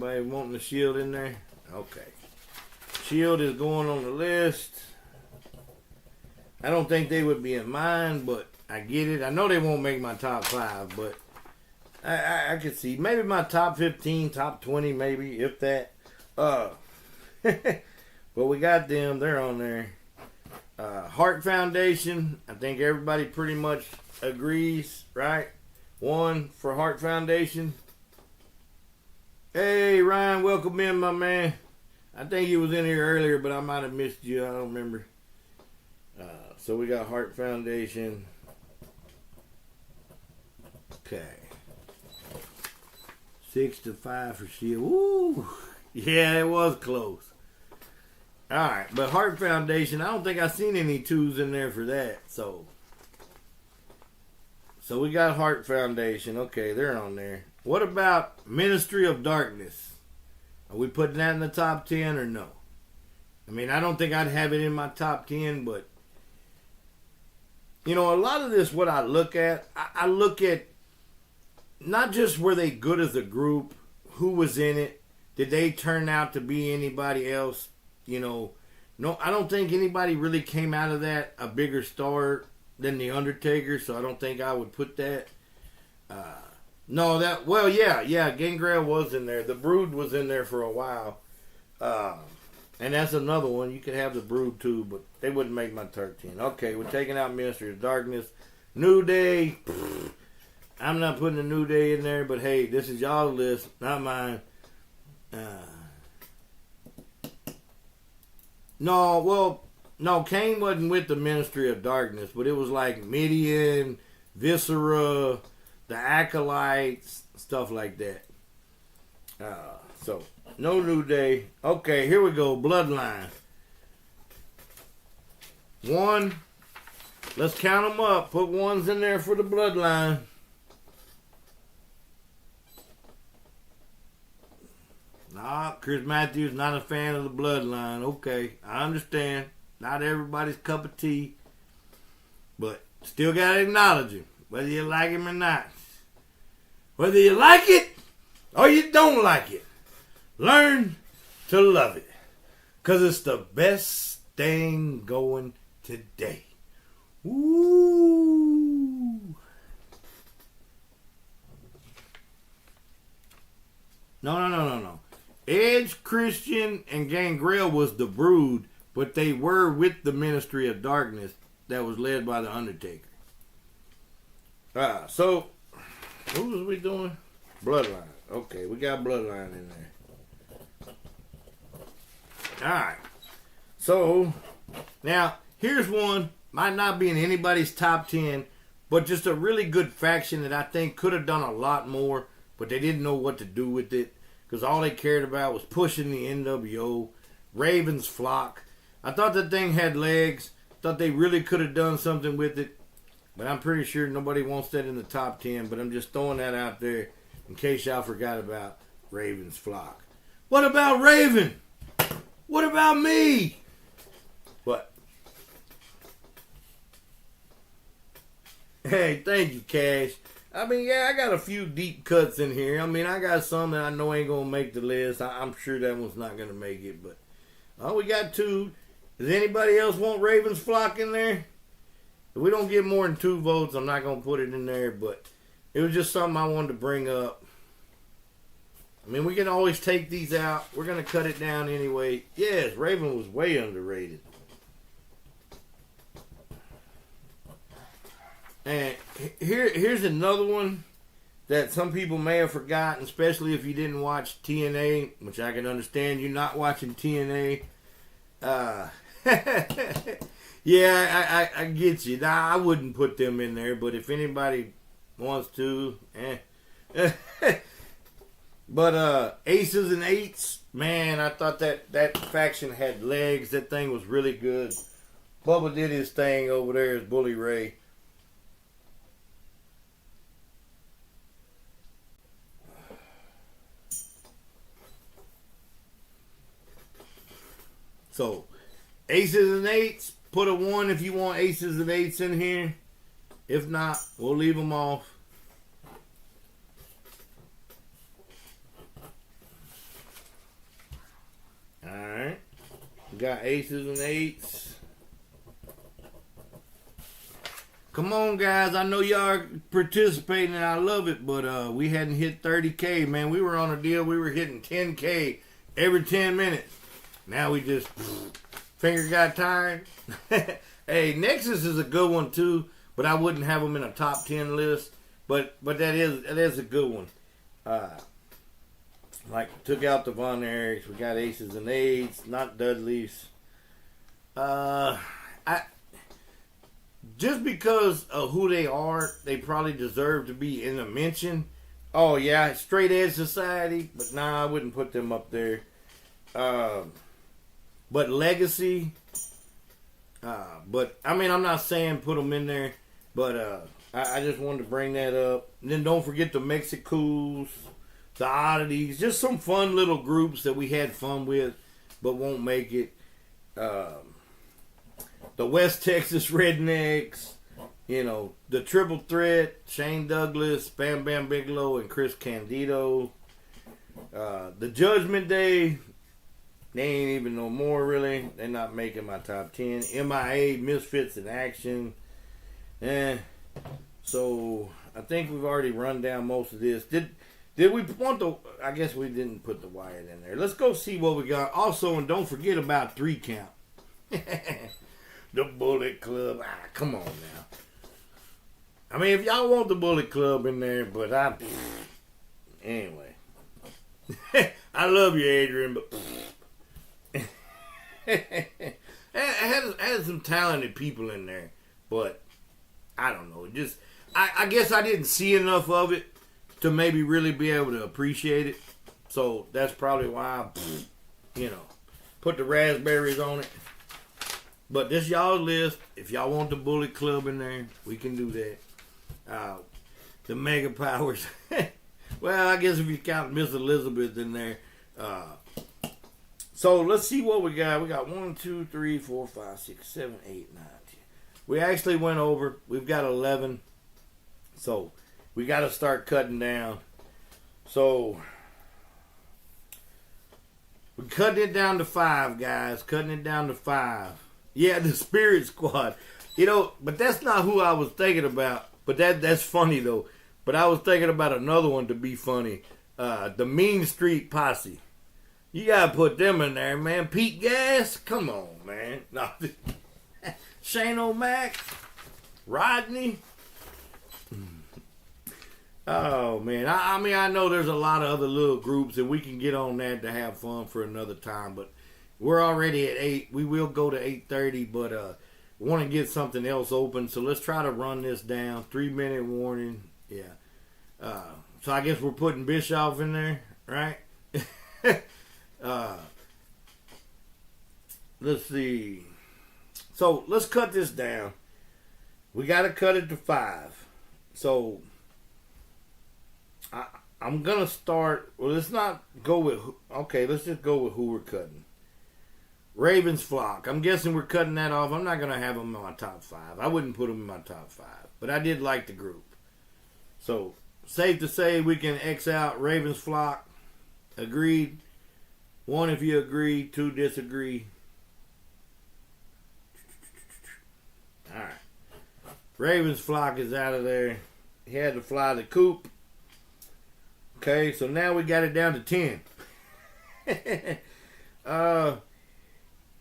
Everybody wanting the Shield in there? Okay. Shield is going on the list. I don't think they would be in mine, but I get it. I know they won't make my top 5, but I could see. Maybe my top 15, top 20, maybe, if that. But we got them. They're on there. Heart Foundation. I think everybody pretty much agrees, right? 1 for Heart Foundation. Hey, Ryan, welcome in, my man. I think you was in here earlier, but I might have missed you. I don't remember. So we got Heart Foundation. Okay. 6-5 for Shield. Woo! Yeah, it was close. Alright, but Heart Foundation, I don't think I've seen any 2s in there for that. So we got Heart Foundation. Okay, they're on there. What about Ministry of Darkness? Are we putting that in the top 10 or no? I mean, I don't think I'd have it in my top 10, but you know, a lot of this, what I look at, I look at not just were they good as a group, who was in it, did they turn out to be anybody else, you know. No, I don't think anybody really came out of that a bigger star than The Undertaker, so I don't think I would put that. Gangrel was in there. The Brood was in there for a while. And that's another one. You could have the Brood too, but they wouldn't make my 13. Okay, we're taking out Ministry of Darkness. New Day. I'm not putting a New Day in there, but hey, this is y'all's list, not mine. No, Kane wasn't with the Ministry of Darkness, but it was like Midian, Viscera, the Acolytes, stuff like that. So, no New Day. Okay, here we go. Bloodline. 1. Let's count them up. Put 1s in there for the Bloodline. Nah, Chris Matthews not a fan of the Bloodline. Okay, I understand. Not everybody's cup of tea. But still got to acknowledge him, whether you like him or not. Whether you like it or you don't like it, learn to love it. Because it's the best thing going today. Ooh. No. Edge, Christian, and Gangrel was the Brood, but they were with the Ministry of Darkness that was led by the Undertaker. So, who was we doing? Bloodline. Okay, we got Bloodline in there. Alright. So, now, here's one. Might not be in anybody's top 10, but just a really good faction that I think could have done a lot more, but they didn't know what to do with it. Because all they cared about was pushing the NWO. Raven's Flock. I thought that thing had legs. Thought they really could have done something with it. But I'm pretty sure nobody wants that in the top 10. But I'm just throwing that out there in case y'all forgot about Raven's Flock. What about Raven? What about me? What? Hey, thank you, Cash. I mean, yeah, I got a few deep cuts in here. I mean, I got some that I know ain't going to make the list. I'm sure that one's not going to make it. But, we got 2. Does anybody else want Raven's Flock in there? If we don't get more than 2 votes, I'm not going to put it in there. But it was just something I wanted to bring up. I mean, we can always take these out. We're going to cut it down anyway. Yes, Raven was way underrated. And here's another one that some people may have forgotten, especially if you didn't watch TNA, which I can understand you not watching TNA. Yeah, I get you. Nah, I wouldn't put them in there, but if anybody wants to, But Aces and Eights, man, I thought that faction had legs. That thing was really good. Bubba did his thing over there as Bully Ray. So, Aces and Eights, put a 1 if you want Aces and Eights in here. If not, we'll leave them off. Alright. We got aces and eights. Come on, guys. I know y'all are participating and I love it, but we hadn't hit 30K, man. We were on a deal. We were hitting 10K every 10 minutes. Now we just, finger got tired. Hey, Nexus is a good one, too, but I wouldn't have them in a top 10 list. But that is a good one. Like, took out the Von Erichs. We got aces and eights, not Dudleys. Just because of who they are, they probably deserve to be in a mention. Oh, yeah, Straight Edge Society, but nah, I wouldn't put them up there. But Legacy, but, I mean, I'm not saying put them in there, but I just wanted to bring that up. And then don't forget the Mexicools, the Oddities, just some fun little groups that we had fun with, but won't make it. The West Texas Rednecks, you know, the Triple Threat, Shane Douglas, Bam Bam Bigelow, and Chris Candido. The Judgment Day, they ain't even no more, really. They're not making my top 10. MIA, Misfits in Action. So, I think we've already run down most of this. Did we want the... I guess we didn't put the Wyatt in there. Let's go see what we got. Also, and don't forget about 3 Count. The Bullet Club. Come on now. I mean, if y'all want the Bullet Club in there, but anyway. I love you, Adrian, but I had some talented people in there, but I don't know. Just I guess I didn't see enough of it to maybe really be able to appreciate it. So that's probably why I, put the raspberries on it. But this y'all's list. If y'all want the Bullet Club in there, we can do that. The Mega Powers. Well, I guess if you count Miss Elizabeth in there. So let's see what we got. We got 1, 2, 3, 4, 5, 6, 7, 8, 9, 10. We actually went over. We've got 11. So we got to start cutting down. So we're cutting it down to 5, guys. Cutting it down to 5. Yeah, the Spirit Squad. But that's not who I was thinking about. But that's funny, though. But I was thinking about another one to be funny. The Mean Street Posse. You got to put them in there, man. Pete Gas? Come on, man. No. Shane O'Mac? Rodney? Oh, man. I mean, I know there's a lot of other little groups, and we can get on that to have fun for another time, but we're already at 8. We will go to 8:30, but we want to get something else open. So let's try to run this down. 3-minute warning. Yeah. So I guess we're putting Bischoff in there, right? Let's see. So let's cut this down. We got to cut it to 5. So I'm going to start. Well, let's not go with. Okay, let's just go with who we're cutting. Ravens Flock. I'm guessing we're cutting that off. I'm not going to have them in my top 5. I wouldn't put them in my top 5. But I did like the group. So, safe to say we can X out Ravens Flock. Agreed. 1 if you agree. 2 disagree. Alright. Ravens Flock is out of there. He had to fly the coop. Okay, so now we got it down to 10.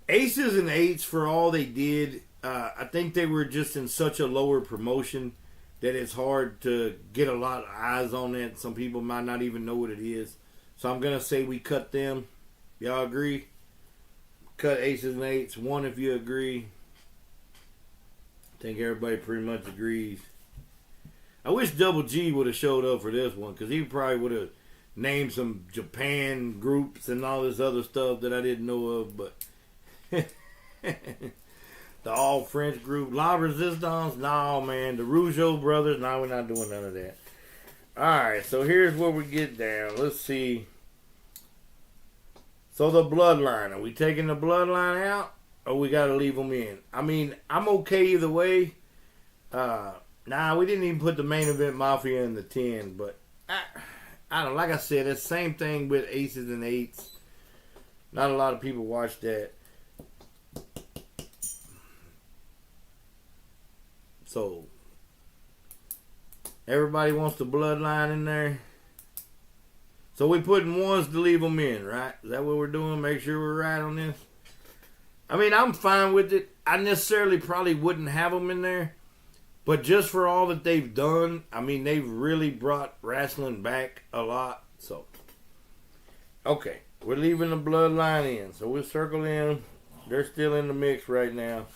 Aces and eights for all they did. I think they were just in such a lower promotion that it's hard to get a lot of eyes on it. Some people might not even know what it is. So I'm going to say we cut them. Y'all agree? Cut aces and eights. 1 if you agree. I think everybody pretty much agrees. I wish Double G would have showed up for this one, because he probably would have named some Japan groups and all this other stuff that I didn't know of, but the all French group, La Resistance, no man, the Rougeau brothers, no, we're not doing none of that. Alright, so here's where we get down. Let's see. So the Bloodline, are we taking the Bloodline out, or we gotta leave them in? I mean, I'm okay either way. We didn't even put the Main Event Mafia in the 10, but I don't know, like I said, it's the same thing with aces and eights. Not a lot of people watch that. So, everybody wants the bloodline in there. So we putting ones to leave them in, right? Is that what we're doing? Make sure we're right on this. I mean, I'm fine with it. I necessarily probably wouldn't have them in there. But just for all that they've done, I mean, they've really brought wrestling back a lot. So, okay. We're leaving the bloodline in. So we'll circle in. They're still in the mix right now.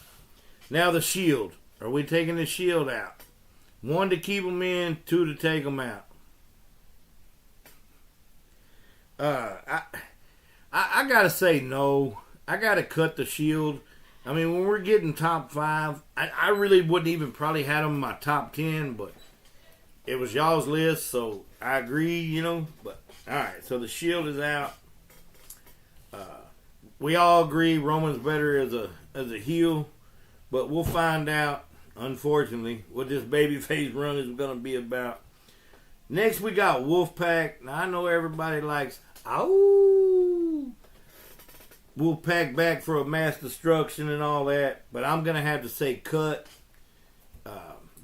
Now the Shield. Are we taking the Shield out? 1 to keep them in, 2 to take them out. I gotta say no. I gotta cut the Shield. I mean, when we're getting top 5, I really wouldn't even probably have them in my top 10, but it was y'all's list, so I agree, you know. But all right, so the Shield is out. We all agree Roman's better as a heel, but we'll find out. Unfortunately, what this babyface run is going to be about. Next, we got Wolfpack. Now I know everybody likes Wolfpack back for a mass destruction and all that, but I'm going to have to say cut.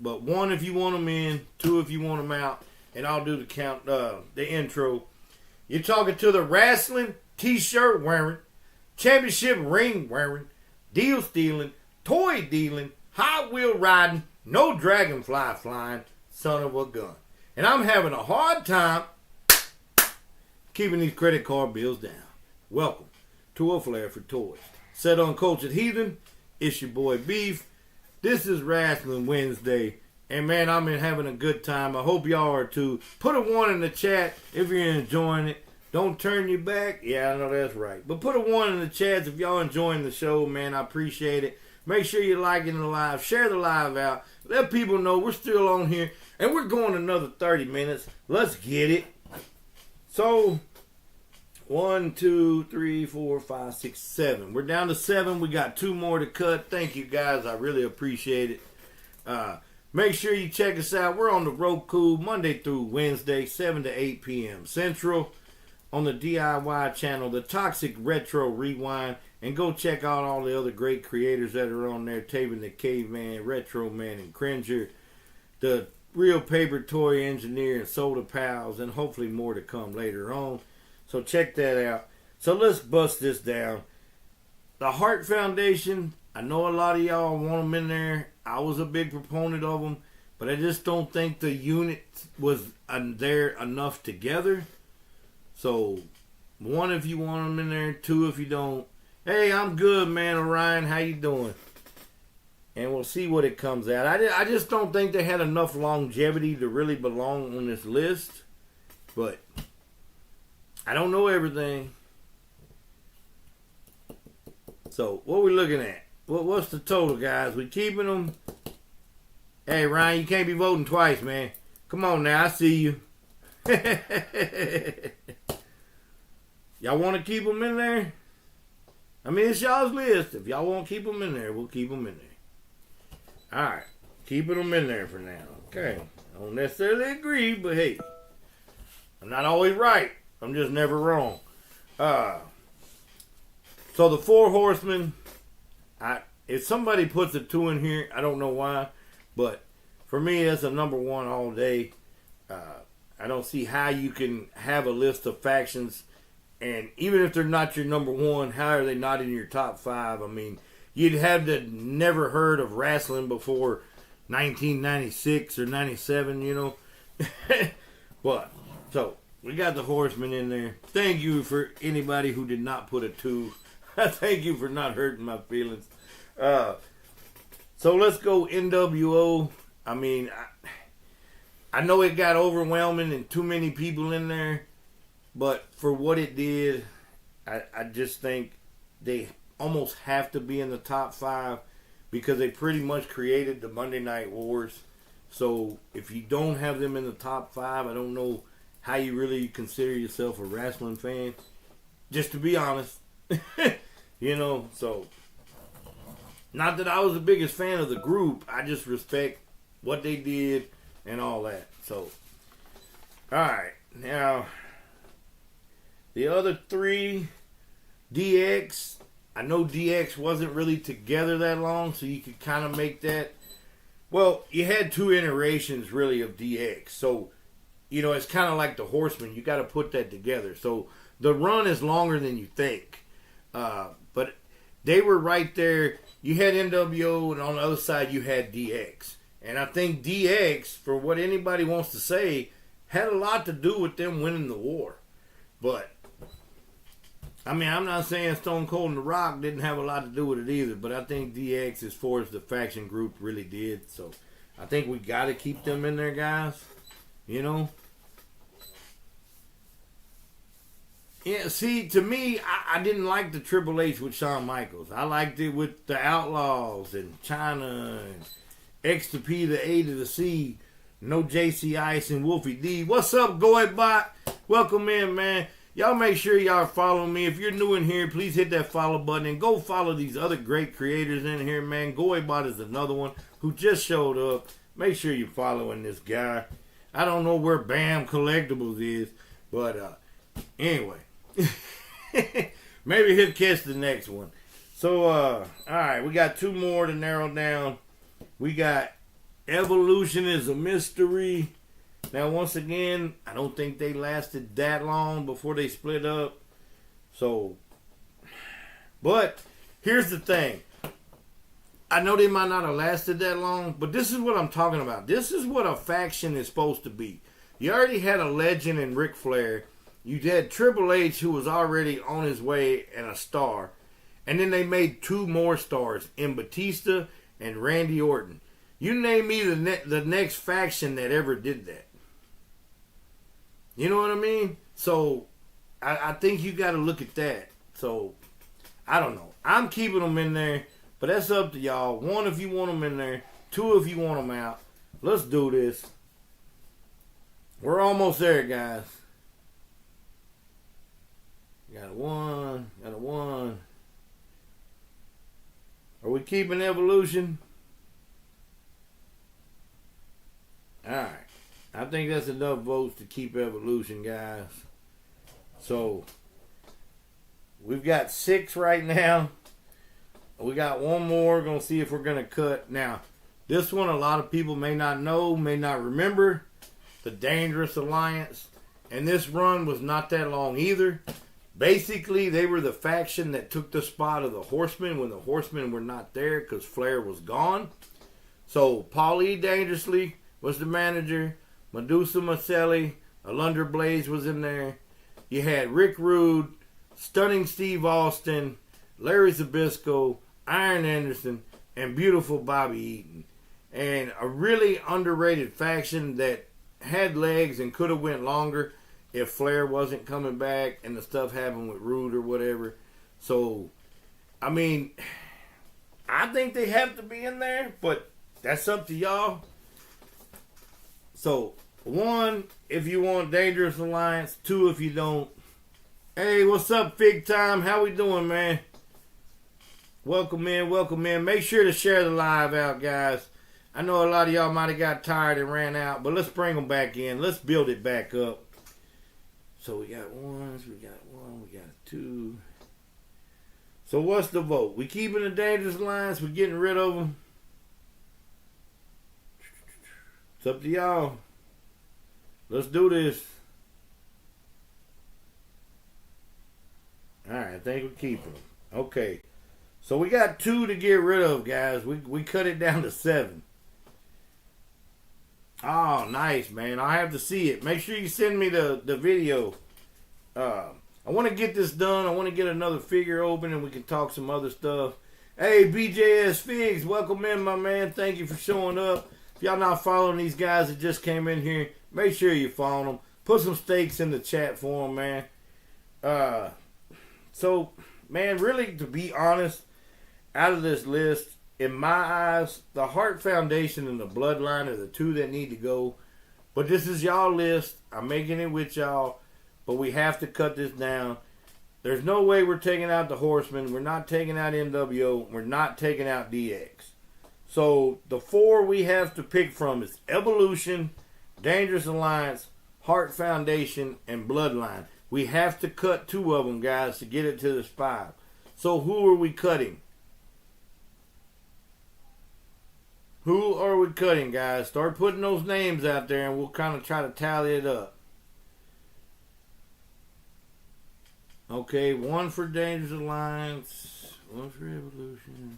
But 1 if you want them in, 2 if you want them out, and I'll do the count, the intro. You're talking to the wrestling, t-shirt wearing, championship ring wearing, deal stealing, toy dealing, hot wheel riding, no dragonfly flying, son of a gun. And I'm having a hard time keeping these credit card bills down. Welcome to A Flair for Toys. Set Uncultured Heathen, it's your boy Beef. This is Wrestling Wednesday. And man, I'm having a good time. I hope y'all are too. Put a 1 in the chat if you're enjoying it. Don't turn your back. Yeah, I know that's right. But put a 1 in the chat if y'all enjoying the show, man. I appreciate it. Make sure you're liking the live. Share the live out. Let people know we're still on here. And we're going another 30 minutes. Let's get it. So, 1, 2, 3, 4, 5, 6, 7. We're down to 7. We got 2 more to cut. Thank you, guys. I really appreciate it. Make sure you check us out. We're on the Roku Monday through Wednesday, 7 to 8 p.m. Central. On the DIY channel, the Toxic Retro Rewind. And go check out all the other great creators that are on there. Taven the Caveman, Retro Man, and Cringer. The Real Paper Toy Engineer and Soda Pals. And hopefully more to come later on. So check that out. So let's bust this down. The Heart Foundation. I know a lot of y'all want them in there. I was a big proponent of them. But I just don't think the unit was there enough together. So 1 if you want them in there. 2 if you don't. Hey, I'm good, man. Orion, how you doing? And we'll see what it comes out. I just don't think they had enough longevity to really belong on this list. But I don't know everything. So, what we looking at? What's the total, guys? We keeping them? Hey, Ryan, you can't be voting twice, man. Come on now, I see you. Y'all want to keep them in there? I mean, it's y'all's list. If y'all want to keep them in there, we'll keep them in there. Alright. Keeping them in there for now. Okay. I don't necessarily agree, but hey. I'm not always right. I'm just never wrong. So the 4 Horsemen. If somebody puts a 2 in here, I don't know why. But for me, that's a number 1 all day. I don't see how you can have a list of factions. And even if they're not your number 1, how are they not in your top 5? I mean, you'd have to never heard of wrestling before 1996 or 97, you know. But, so, we got the Horsemen in there. Thank you for anybody who did not put a 2. Thank you for not hurting my feelings. So, let's go NWO. I mean, I know it got overwhelming and too many people in there. But for what it did, I just think they almost have to be in the top 5 because they pretty much created the Monday Night Wars. So if you don't have them in the top 5, I don't know how you really consider yourself a wrestling fan. Just to be honest. You know, so not that I was the biggest fan of the group. I just respect what they did and all that. So, alright. Now, the other 3, DX, I know DX wasn't really together that long, so you could kind of make that. Well, you had 2 iterations really of DX, so it's kind of like the Horseman. You got to put that together. So the run is longer than you think, but they were right there. You had NWO, and on the other side you had DX, and I think DX, for what anybody wants to say, had a lot to do with them winning the war. But I mean, I'm not saying Stone Cold and The Rock didn't have a lot to do with it either, but I think DX, as far as the faction group, really did. So I think we got to keep them in there, guys. Yeah, see, to me, I didn't like the Triple H with Shawn Michaels. I liked it with the Outlaws and Chyna and X to P, the A to the C. No JC Ice and Wolfie D. What's up, Goy Bot? Welcome in, man. Y'all make sure y'all follow me. If you're new in here, please hit that follow button and go follow these other great creators in here, man. Goy Bot is another one who just showed up. Make sure you're following this guy. I don't know where Bam Collectibles is, but anyway. Maybe he'll catch the next one. So, alright, we got 2 more to narrow down. We got Evolution is a Mystery. Now, once again, I don't think they lasted that long before they split up. So, but here's the thing. I know they might not have lasted that long, but this is what I'm talking about. This is what a faction is supposed to be. You already had a legend in Ric Flair. You had Triple H, who was already on his way and a star. And then they made 2 more stars in Batista and Randy Orton. You name me the next faction that ever did that. You know what I mean? So, I think you got to look at that. So, I don't know. I'm keeping them in there, but that's up to y'all. 1, if you want them in there. 2, if you want them out. Let's do this. We're almost there, guys. Got a 1. Got a 1. Are we keeping Evolution? Alright. I think that's enough votes to keep Evolution, guys. So, we've got 6 right now. We got 1 more. We're going to see if we're going to cut. Now, this one a lot of people may not know, may not remember. The Dangerous Alliance. And this run was not that long either. Basically, they were the faction that took the spot of the Horsemen when the Horsemen were not there because Flair was gone. So, Paul E. Dangerously was the manager. Medusa Maselli, Alundra Blaze was in there. You had Rick Rude, Stunning Steve Austin, Larry Zbyszko, Iron Anderson, and Beautiful Bobby Eaton. And a really underrated faction that had legs and could have went longer if Flair wasn't coming back and the stuff happened with Rude or whatever. So, I mean, I think they have to be in there, but that's up to y'all. So, 1, if you want Dangerous Alliance. 2, if you don't. Hey, what's up, Fig Time? How we doing, man? Welcome in, welcome in. Make sure to share the live out, guys. I know a lot of y'all might have got tired and ran out, but let's bring them back in. Let's build it back up. So we got 1, we got 1, we got 2. So what's the vote? We keeping the Dangerous Alliance? We getting rid of them? It's up to y'all. Let's do this. Alright, I think we're keeping them. Okay. So we got 2 to get rid of, guys. We cut it down to 7. Oh, nice, man. I have to see it. Make sure you send me the video. I want to get this done. I want to get another figure open and we can talk some other stuff. Hey, BJS Figs, welcome in, my man. Thank you for showing up. If y'all not following these guys that just came in here, make sure you follow them. Put some stakes in the chat for them, man. So, man, really, to be honest, out of this list, in my eyes, the Hart Foundation and the Bloodline are the 2 that need to go. But this is y'all list. I'm making it with y'all. But we have to cut this down. There's no way we're taking out the Horsemen. We're not taking out NWO. We're not taking out DX. So the 4 we have to pick from is Evolution, Dangerous Alliance, Hart Foundation, and Bloodline. We have to cut 2 of them, guys, to get it to this 5. So who are we cutting? Who are we cutting, guys? Start putting those names out there and we'll kind of try to tally it up. Okay, 1 for Dangerous Alliance, 1 for Evolution,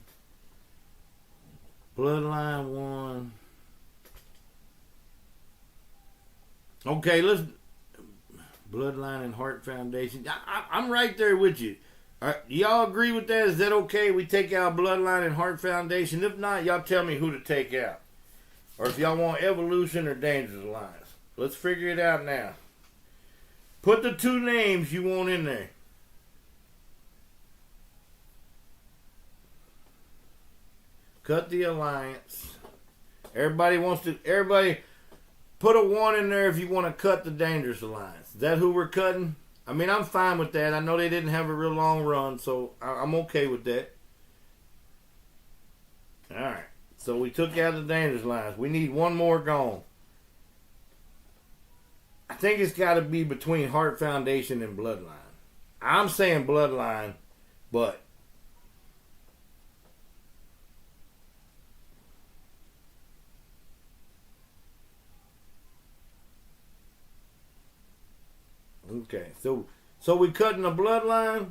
Bloodline 1. Okay, let's Bloodline and Heart Foundation. I'm right there with you. Do y'all agree with that? Is that okay? We take out Bloodline and Heart Foundation. If not, y'all tell me who to take out. Or if y'all want Evolution or Dangerous Alliance. Let's figure it out now. Put the 2 names you want in there. Cut the Alliance. Everybody put a 1 in there if you want to cut the Dangerous Alliance. Is that who we're cutting? I mean, I'm fine with that. I know they didn't have a real long run, so I'm okay with that. Alright. So we took out the Dangerous Alliance. We need 1 more gone. I think it's got to be between Heart Foundation and Bloodline. I'm saying Bloodline, but okay, so we cutting the Bloodline?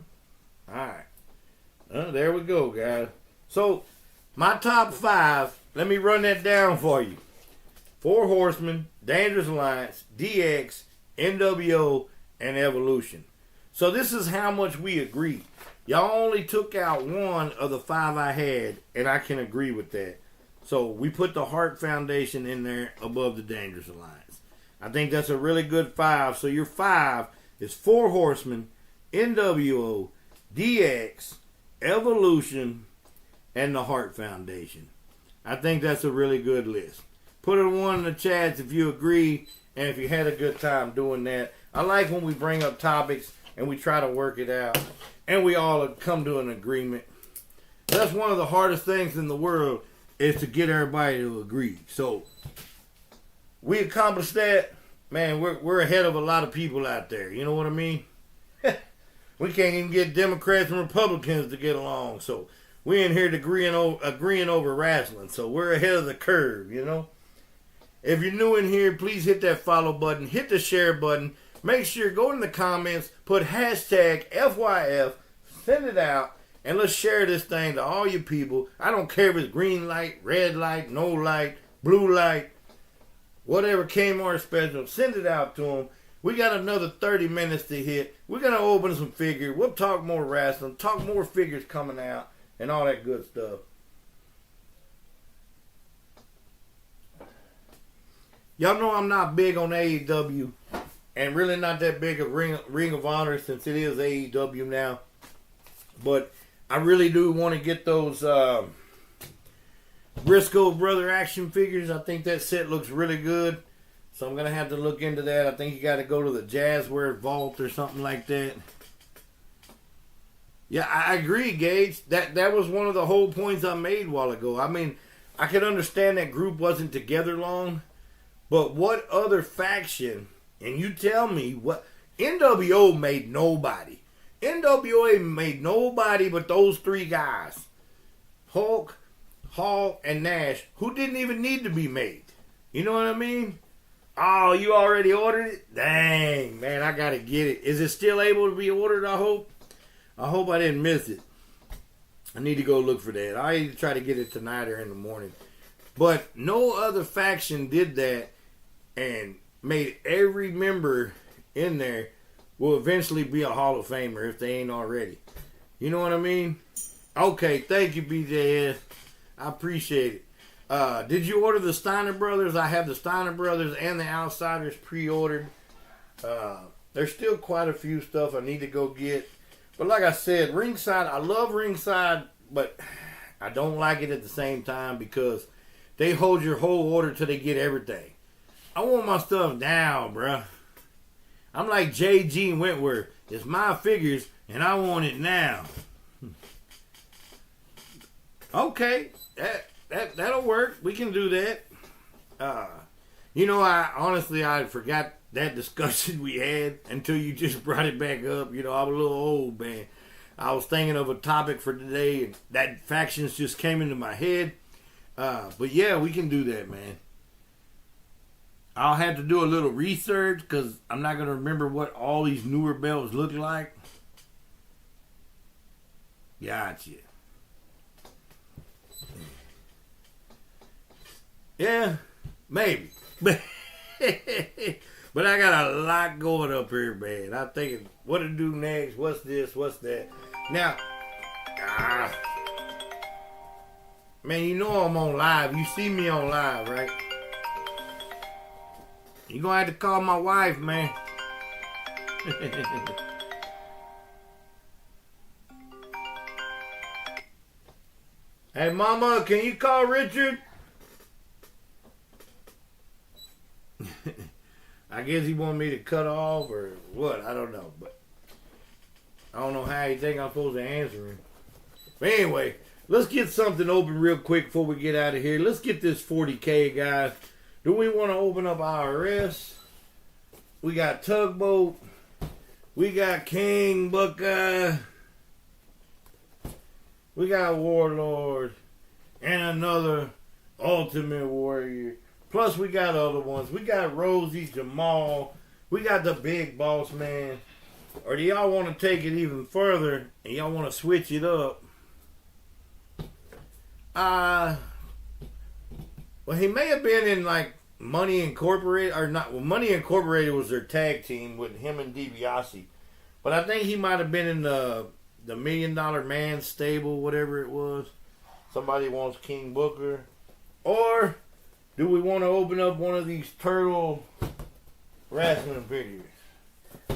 Alright. There we go, guys. So, my top 5, let me run that down for you. 4 Horsemen, Dangerous Alliance, DX, NWO, and Evolution. So this is how much we agree. Y'all only took out 1 of the 5 I had, and I can agree with that. So we put the Heart Foundation in there above the Dangerous Alliance. I think that's a really good 5. So your 5 is 4 Horsemen, NWO, DX, Evolution, and the Heart Foundation. I think that's a really good list. Put a 1 in the chats if you agree and if you had a good time doing that. I like when we bring up topics and we try to work it out and we all come to an agreement. That's one of the hardest things in the world is to get everybody to agree. So we accomplished that. Man, we're ahead of a lot of people out there. You know what I mean? We can't even get Democrats and Republicans to get along. So we in here agreeing over wrestling. So we're ahead of the curve, you know? If you're new in here, please hit that follow button. Hit the share button. Make sure, go in the comments, put hashtag FYF, send it out, and let's share this thing to all you people. I don't care if it's green light, red light, no light, blue light. Whatever Kmart special, send it out to them. We got another 30 minutes to hit. We're going to open some figures. We'll talk more wrestling, talk more figures coming out, and all that good stuff. Y'all know I'm not big on AEW, and really not that big of Ring of Honor since it is AEW now. But I really do want to get those Briscoe Brother action figures. I think that set looks really good. So I'm going to have to look into that. I think you got to go to the Jazzware Vault or something like that. Yeah, I agree, Gage. That was one of the whole points I made a while ago. I mean, I could understand that group wasn't together long. But what other faction, and you tell me, what NWO made nobody. NWA made nobody but those 3 guys. Hulk, Hall, and Nash, who didn't even need to be made. You know what I mean? Oh, you already ordered it? Dang, man, I gotta get it. Is it still able to be ordered, I hope? I hope I didn't miss it. I need to go look for that. I need to try to get it tonight or in the morning. But no other faction did that and made every member in there will eventually be a Hall of Famer if they ain't already. You know what I mean? Okay, thank you, BJS. I appreciate it. Did you order the Steiner Brothers? I have the Steiner Brothers and the Outsiders pre-ordered. There's still quite a few stuff I need to go get. But like I said, Ringside, I love Ringside, but I don't like it at the same time because they hold your whole order till they get everything. I want my stuff now, bruh. I'm like J.G. Wentworth. It's my figures, and I want it now. Okay, that'll work. We can do that. I forgot that discussion we had until you just brought it back up. You know, I'm a little old, man. I was thinking of a topic for today, and that factions just came into my head. But yeah, we can do that, man. I'll have to do a little research because I'm not going to remember what all these newer belts look like. Gotcha. Yeah, maybe. But I got a lot going up here, man. I'm thinking, what to do next? What's this? What's that? Now, man, you know I'm on live. You see me on live, right? You're going to have to call my wife, man. Hey, Mama, can you call Richard? I guess he wanted me to cut off or what. I don't know. But I don't know how you think I'm supposed to answer him. But anyway, let's get something open real quick before we get out of here. Let's get this 40K, guys. Do we want to open up IRS? We got Tugboat. We got King, Buckeye. We got Warlord. And another Ultimate Warrior. Plus we got other ones. We got Rosie, Jamal. We got the Big Boss Man. Or do y'all want to take it even further and y'all want to switch it up? Well, he may have been in like Money Incorporated, or not. Well, Money Incorporated was their tag team with him and DiBiase. But I think he might have been in the $1 Million Man stable, whatever it was. Somebody wants King Booker. Or do we want to open up one of these turtle wrestling figures?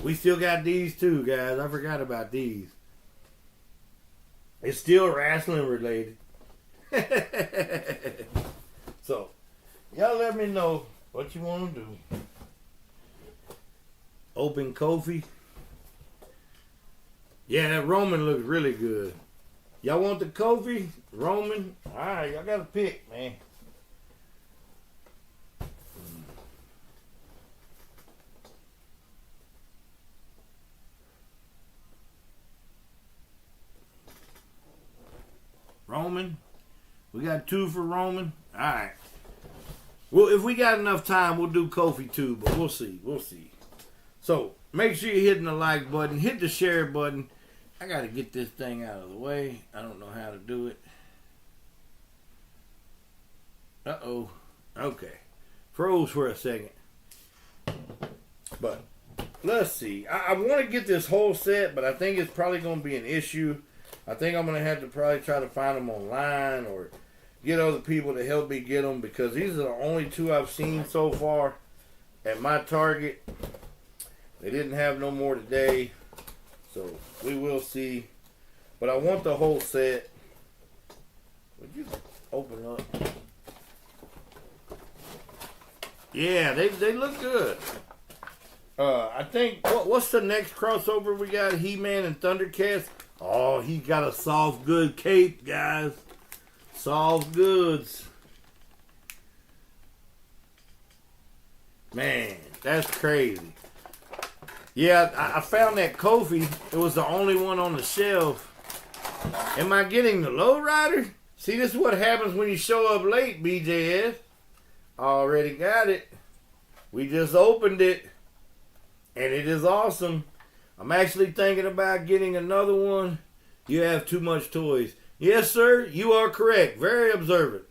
We still got these too, guys. I forgot about these. It's still wrestling related. So, y'all let me know what you want to do. Open Kofi. Yeah, that Roman looks really good. Y'all want the Kofi? Roman? Alright, y'all got to pick, man. Roman. We got 2 for Roman. Alright. Well, if we got enough time, we'll do Kofi too, but we'll see. We'll see. So, make sure you're hitting the like button. Hit the share button. I got to get this thing out of the way. I don't know how to do it. Uh-oh. Okay. Froze for a second. But, let's see. I want to get this whole set, but I think it's probably going to be an issue. I think I'm going to have to probably try to find them online or get other people to help me get them because these are the only 2 I've seen so far at my Target. They didn't have no more today, so we will see. But I want the whole set. Would you open up? Yeah, they look good. I think, what's the next crossover we got? He-Man and Thundercats. Oh, he got a soft good cape, guys. Soft goods. Man, that's crazy. Yeah, I found that Kofi. It was the only one on the shelf. Am I getting the lowrider? See, this is what happens when you show up late, BJS. Already got it. We just opened it. And it is awesome. I'm actually thinking about getting another one. You have too much toys. Yes, sir. You are correct. Very observant.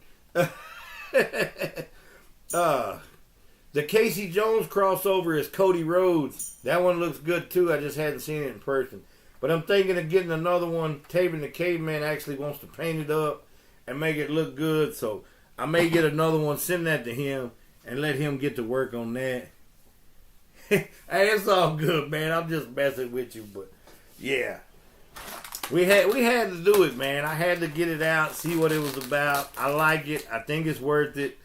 The Casey Jones crossover is Cody Rhodes. That one looks good too. I just hadn't seen it in person. But I'm thinking of getting another one. Taven the Caveman actually wants to paint it up and make it look good. So I may get another one, send that to him, and let him get to work on that. Hey, it's all good, man. I'm just messing with you. But yeah. We had to do it, man. I had to get it out, see what it was about. I like it. I think it's worth it.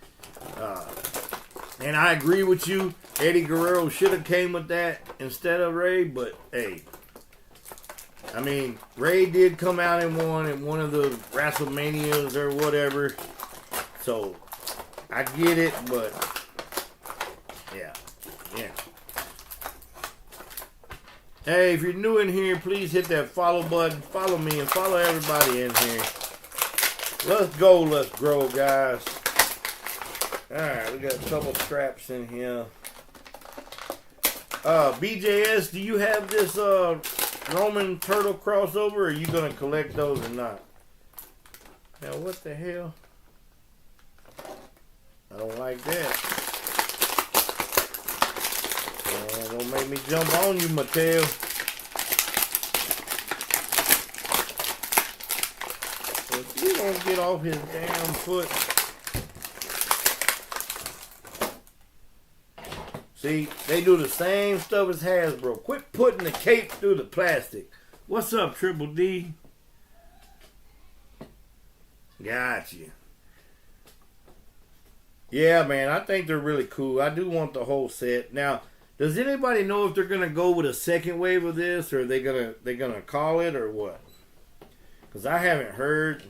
And I agree with you. Eddie Guerrero should have came with that instead of Ray. But, hey. I mean, Ray did come out and won at one of the WrestleManias or whatever. So, I get it. But, yeah. Hey, if you're new in here, please hit that follow button. Follow me and follow everybody in here. Let's go, let's grow, guys. Alright, we got a couple straps in here. BJS, do you have this Roman turtle crossover, or are you going to collect those or not? Now, what the hell? I don't like that. Don't make me jump on you, Mattel. If you don't get off his damn foot. See, they do the same stuff as Hasbro. Quit putting the cape through the plastic. What's up, Triple D? Gotcha. Yeah, man, I think they're really cool. I do want the whole set. Now, does anybody know if they're gonna go with a second wave of this, or are they gonna call it, or what? Because I haven't heard.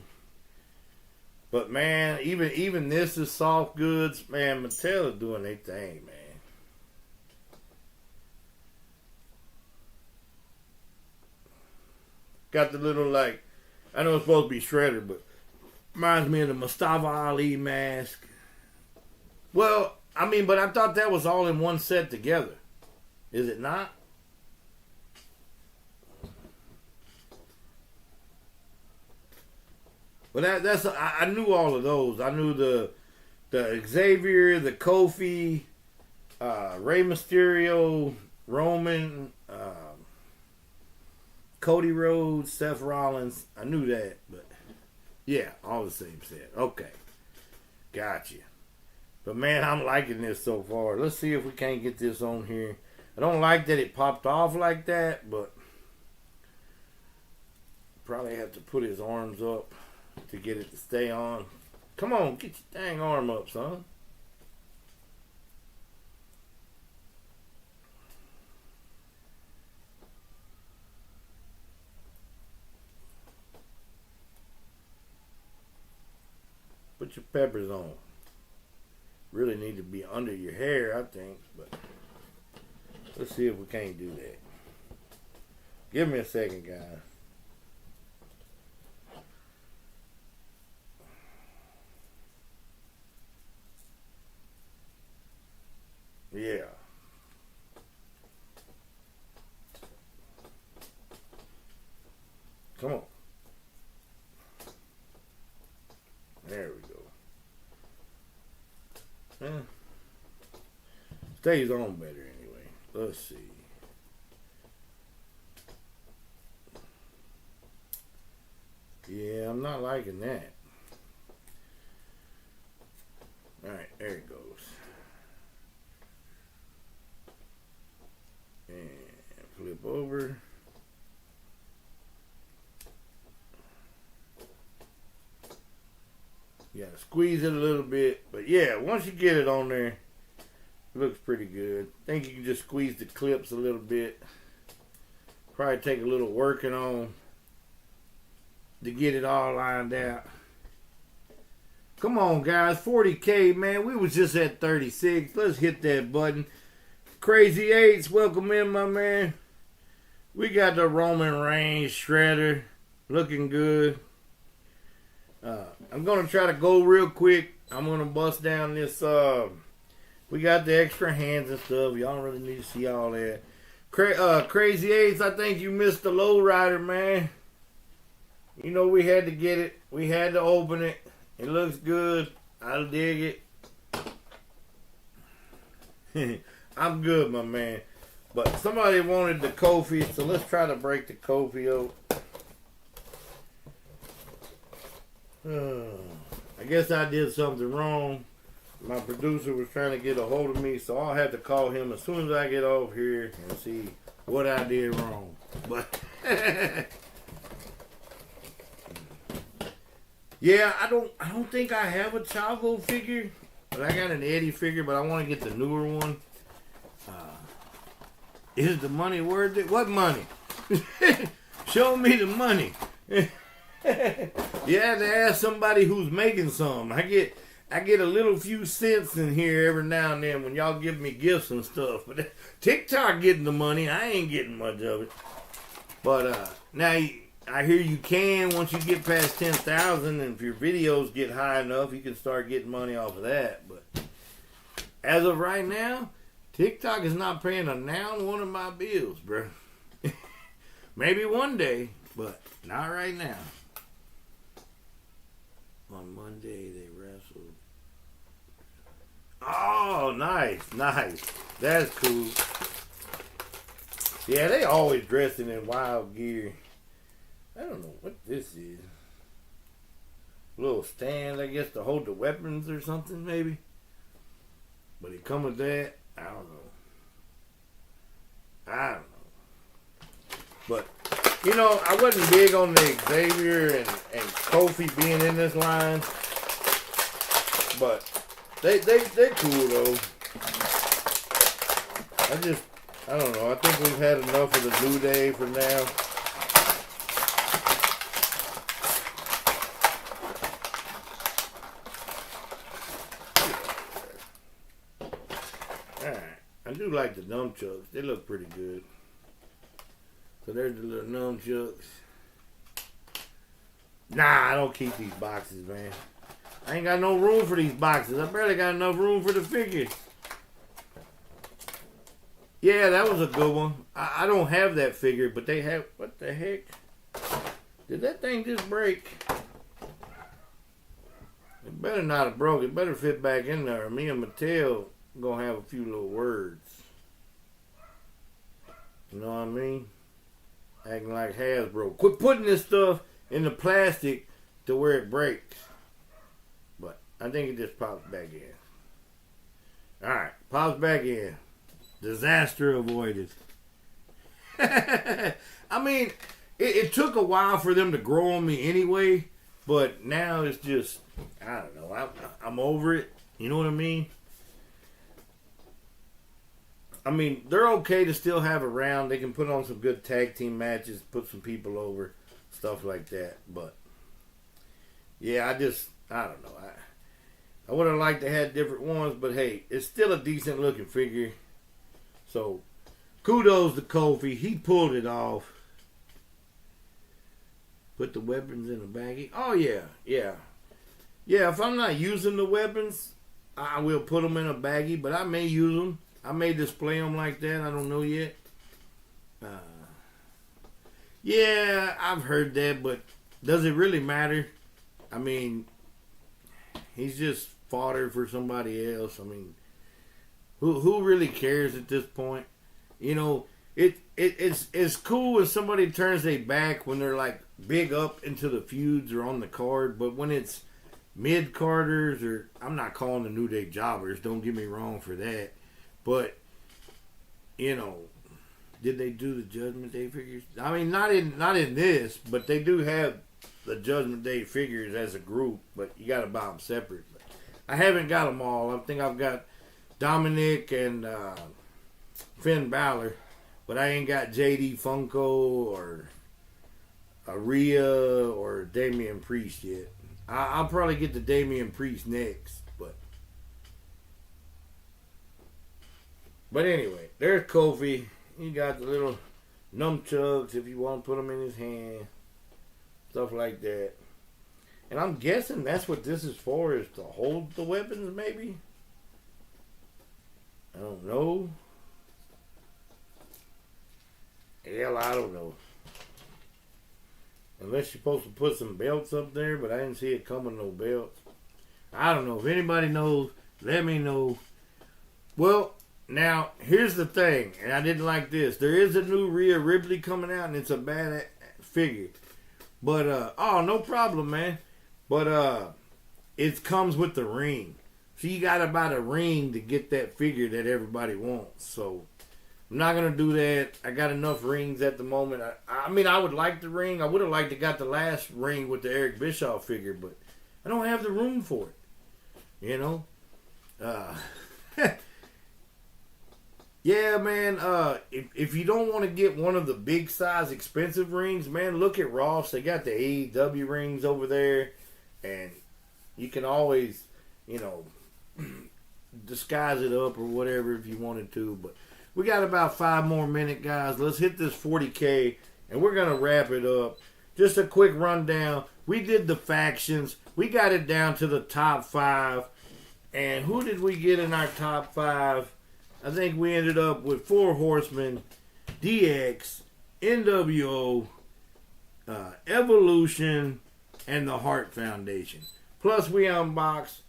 But man, even this is soft goods. Man, Mattel is doing their thing, man. Got the little, like, I know it's supposed to be Shredder, but reminds me of the Mustafa Ali mask. Well, I mean, but I thought that was all in one set together. Is it not? But that's I knew all of those. I knew the Xavier, the Kofi, Rey Mysterio, Roman, Cody Rhodes, Seth Rollins. I knew that, but yeah, all the same set. Okay, gotcha. But man, I'm liking this so far. Let's see if we can't get this on here. I don't like that it popped off like that, but probably have to put his arms up to get it to stay on. Come on, get your dang arm up, son. Put your peppers on. Really need to be under your hair, I think, but let's see if we can't do that. Give me a second, guys. Yeah. Come on. There we go. Eh. Stays on better anyway. Let's see. Yeah, I'm not liking that. Alright, there it goes. And flip over. You gotta squeeze it a little bit. But yeah, once you get it on there, it looks pretty good. I think you can just squeeze the clips a little bit. Probably take a little working on to get it all lined out. Come on, guys. 40K, man. We was just at 36. Let's hit that button. Crazy Eights, welcome in, my man. We got the Roman Reigns Shredder. Looking good. I'm going to try to go real quick. I'm going to bust down this. We got the extra hands and stuff. Y'all don't really need to see all that. Crazy Eights, I think you missed the lowrider, man. You know we had to get it. We had to open it. It looks good. I dig it. I'm good, my man. But somebody wanted the Kofi, so let's try to break the Kofi out. I guess I did something wrong. My producer was trying to get a hold of me, so I'll have to call him as soon as I get off here and see what I did wrong. But yeah, I don't think I have a Chavo figure, but I got an Eddie figure, but I want to get the newer one. Is the money worth it? What money? Show me the money. You have to ask somebody who's making some. I I get a little few cents in here every now and then when y'all give me gifts and stuff. But TikTok getting the money. I ain't getting much of it. But now I hear you can once you get past 10,000, and if your videos get high enough, you can start getting money off of that. But as of right now, TikTok is not paying a noun one of my bills, bro. Maybe one day, but not right now. On Monday, they wrestled. Oh, nice. That's cool. Yeah, they always dressing in wild gear. I don't know what this is. A little stand, I guess, to hold the weapons or something, maybe. But it come with that? I don't know. But, you know, I wasn't big on the Xavier and Kofi being in this line. But they're cool, though. I don't know. I think we've had enough of the New Day for now. Alright. I do like the nunchucks. They look pretty good. So there's the little nunchucks. Nah, I don't keep these boxes, man. I ain't got no room for these boxes. I barely got enough room for the figures. Yeah, that was a good one. I don't have that figure, but they have... What the heck? Did that thing just break? It better not have broke. It better fit back in there. Me and Mattel gonna have a few little words. You know what I mean? Acting like Hasbro. Quit putting this stuff in the plastic to where it breaks. But I think it just pops back in. Alright, pops back in. Disaster avoided. I mean, it took a while for them to grow on me anyway, but now it's just, I don't know, I'm over it. You know what I mean? I mean, they're okay to still have around. They can put on some good tag team matches, put some people over, stuff like that. But, yeah, I don't know. I would have liked to have different ones, but hey, it's still a decent looking figure. So, kudos to Kofi. He pulled it off. Put the weapons in the baggie. Oh, yeah. Yeah, if I'm not using the weapons, I will put them in a baggie, but I may use them. I may display them like that. I don't know yet. Yeah, I've heard that, but does it really matter? I mean, he's just fodder for somebody else. I mean, who really cares at this point? You know, it's cool when somebody turns their back when they're like big up into the feuds or on the card, but when it's mid-carders, or I'm not calling the New Day jobbers, don't get me wrong for that, but you know, did they do the Judgment Day figures? I mean, not in this, but they do have the Judgment Day figures as a group, but you got to buy them separate. But I haven't got them all. I think I've got Dominic and Finn Balor, but I ain't got JD Funko or Rhea or Damian Priest yet. I'll probably get the Damian Priest next, but anyway, there's Kofi. He got the little nunchucks if you want to put them in his hand, stuff like that. And I'm guessing that's what this is for, is to hold the weapons, maybe. I don't know. Hell, I don't know. Unless you're supposed to put some belts up there, but I didn't see it come with no belts. I don't know. If anybody knows, let me know. Well, now, here's the thing, and I didn't like this. There is a new Rhea Ripley coming out, and it's a bad figure. But, oh, no problem, man. But, it comes with the ring. So you gotta buy the ring to get that figure that everybody wants. So I'm not gonna do that. I got enough rings at the moment. I mean, I would like the ring. I would have liked to got the last ring with the Eric Bischoff figure, but I don't have the room for it. You know? Yeah, man. If you don't want to get one of the big size expensive rings, man, look at Ross. They got the AEW rings over there, and you can always you know, disguise it up or whatever if you wanted to. But we got about 5 more minutes, guys. Let's hit this 40K, and we're going to wrap it up. Just a quick rundown. We did the factions. We got it down to the top 5. And who did we get in our top 5? I think we ended up with 4 Horsemen, DX, NWO, Evolution, and the Hart Foundation. Plus, we unboxed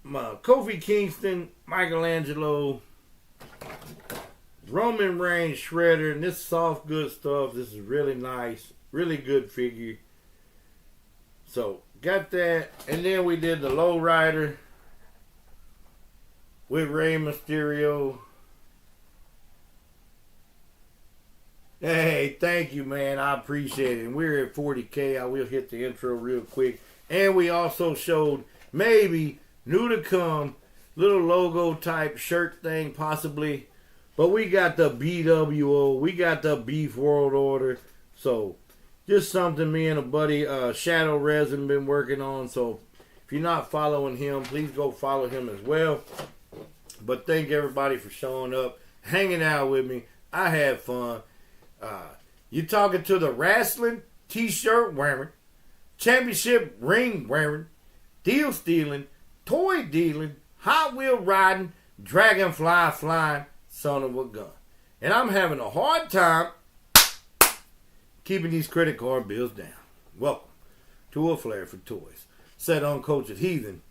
Kofi Kingston, Michelangelo, Roman Reigns Shredder, and this soft good stuff. This is really nice, really good figure. So, got that. And then we did the Lowrider with Rey Mysterio. Hey, thank you, man. I appreciate it. And we're at 40K. I will hit the intro real quick. And we also showed maybe new to come, little logo type shirt thing possibly. But we got the BWO. We got the Beef World Order. So, just something me and a buddy, Shadow Resin, been working on. So, if you're not following him, please go follow him as well. But thank everybody for showing up, hanging out with me. I had fun. You're talking to the wrestling, t-shirt wearing, championship ring wearing, deal stealing, toy dealing, Hot Wheel riding, dragonfly flying, son of a gun. And I'm having a hard time keeping these credit card bills down. Welcome to A Flair for Toys. Said Uncultured Heathen,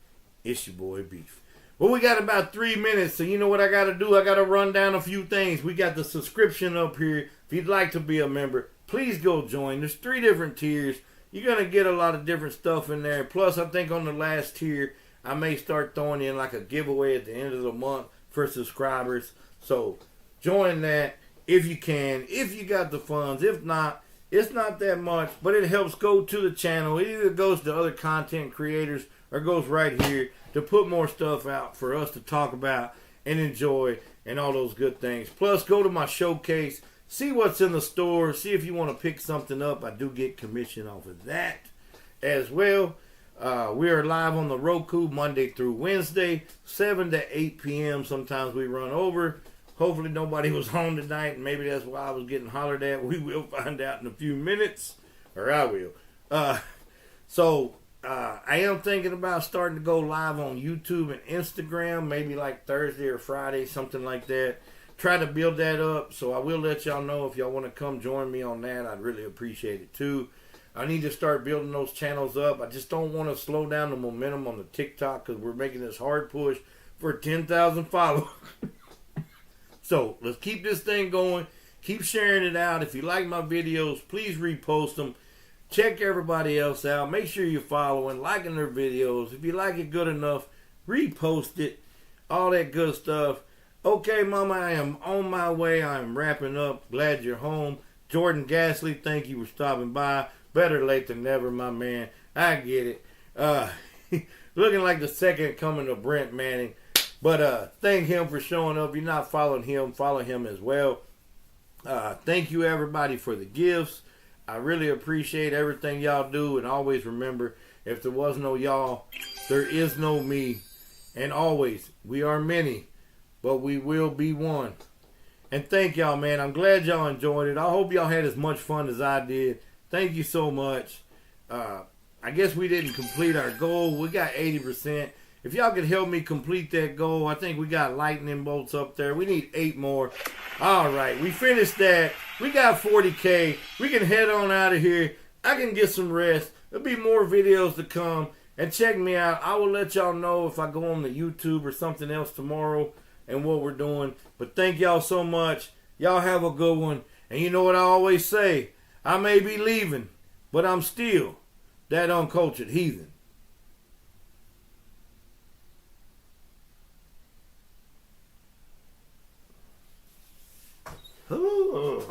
it's your boy Beef. Well, we got about 3 minutes, so you know what I got to do? I got to run down a few things. We got the subscription up here. If you'd like to be a member, please go join. There's 3 different tiers. You're going to get a lot of different stuff in there. Plus, I think on the last tier, I may start throwing in like a giveaway at the end of the month for subscribers. So, join that if you can, if you got the funds. If not, it's not that much, but it helps go to the channel. It either goes to other content creators or goes right here to put more stuff out for us to talk about and enjoy and all those good things. Plus, go to my showcase, see what's in the store, see if you want to pick something up. I do get commission off of that as well. We are live on the Roku Monday through Wednesday, 7 to 8 p.m. Sometimes we run over. Hopefully nobody was home tonight, and maybe that's why I was getting hollered at. We will find out in a few minutes, or I will. I am thinking about starting to go live on YouTube and Instagram, maybe like Thursday or Friday, something like that. Try to build that up, so I will let y'all know if y'all want to come join me on that. I'd really appreciate it too. I need to start building those channels up. I just don't want to slow down the momentum on the TikTok because we're making this hard push for 10,000 followers. So let's keep this thing going. Keep sharing it out. If you like my videos, please repost them. Check everybody else out. Make sure you're following, liking their videos. If you like it good enough, repost it. All that good stuff. Okay, Mama, I am on my way. I am wrapping up. Glad you're home. Jordan Gasly, thank you for stopping by. Better late than never, my man. I get it. Looking like the second coming of Brent Manning. But thank him for showing up. If you're not following him, follow him as well. Thank you, everybody, for the gifts. I really appreciate everything y'all do. And always remember, if there was no y'all, there is no me. And always, we are many, but we will be one. And thank y'all, man. I'm glad y'all enjoyed it. I hope y'all had as much fun as I did. Thank you so much. I guess we didn't complete our goal. We got 80%. If y'all could help me complete that goal, I think we got lightning bolts up there. We need 8 more. All right, we finished that. We got 40K. We can head on out of here. I can get some rest. There'll be more videos to come. And check me out. I will let y'all know if I go on the YouTube or something else tomorrow and what we're doing. But thank y'all so much. Y'all have a good one. And you know what I always say? I may be leaving, but I'm still that uncultured heathen. Ooh.